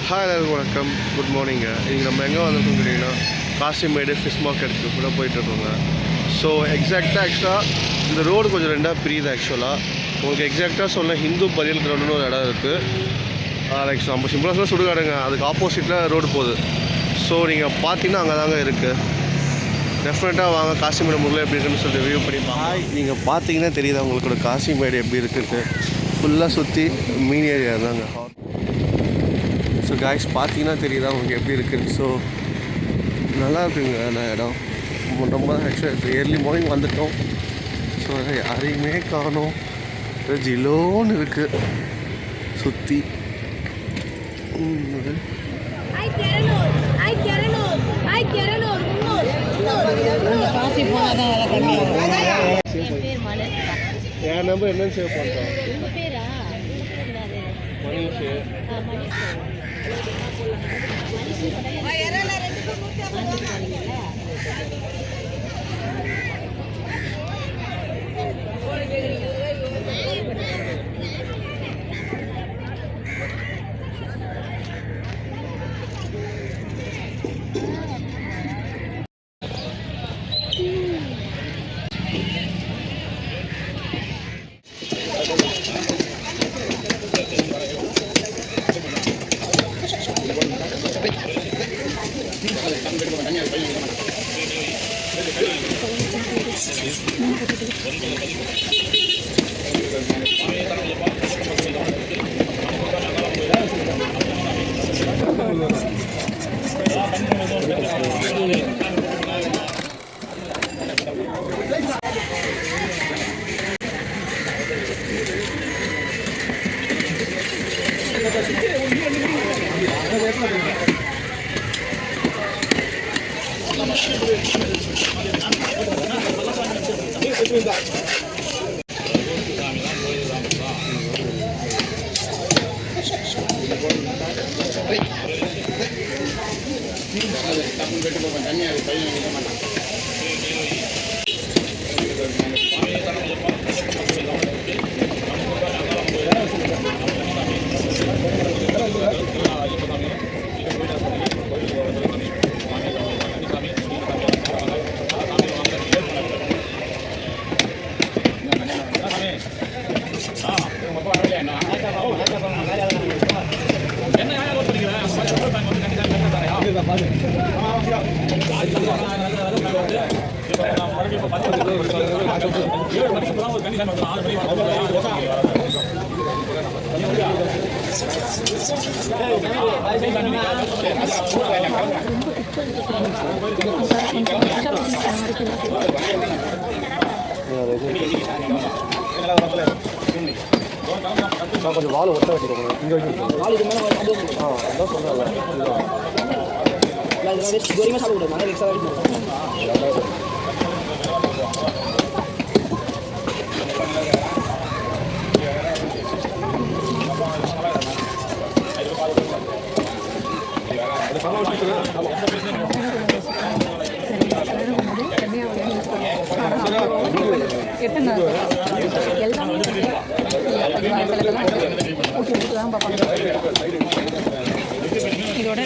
Hi எல்லாருக்கும் வணக்கம், good மார்னிங்க. இன்றைக்கி நம்ம எங்கே வந்திருக்கோம் கேட்டிங்கன்னா காசிமேடு ஃபிஷ் மார்க்கெட்டுக்கு கூட போயிட்டுருக்கோங்க. ஸோ ஆக்சுவலாக இந்த ரோடு கொஞ்சம் ரெண்டாக பிரியுது. உங்களுக்கு எக்ஸாக்டாக சொல்ல ஹிந்து பரியல் கிரவுண்டுன்னு ஒரு இடம் இருக்குது. லைக் நம்ம சிம்பிளாக சுடுகாடுங்க, அதுக்கு ஆப்போசிட்டில் ரோடு போகுது. ஸோ நீங்கள் பார்த்தீங்கன்னா அங்கே தாங்க இருக்குது. டெஃபினட்டாக வாங்க காசிமேடு முருகன் எப்படி இருக்குன்னு சொல்லிட்டு ரிவ்யூ பண்ணி நீங்கள் பார்த்தீங்கன்னா தெரியுதா உங்களோட காசிமேடு எப்படி இருக்குன்ட்டு. ஃபுல்லாக சுற்றி மீன் ஏரியா தாங்க. ஸோ காய்ஸ் பார்த்தீங்கன்னா தெரியுதா உங்களுக்கு எப்படி இருக்குன்னு. ஸோ நல்லா இருக்குங்க நான் இடம் ரொம்ப ஆக்சுவலாக ஏர்லி மார்னிங் வந்துட்டோம். ஸோ யாரையுமே காணோம், ஜிலோன்னு இருக்குது சுற்றி. என் நம்பர் என்னன்னு சேவ் பண்ணுறோம். மணிஷ் கொஞ்சம் வாழை ஒட்ட வச்சுருக்கோம். இங்கே அதான் சொன்னேன். இதோட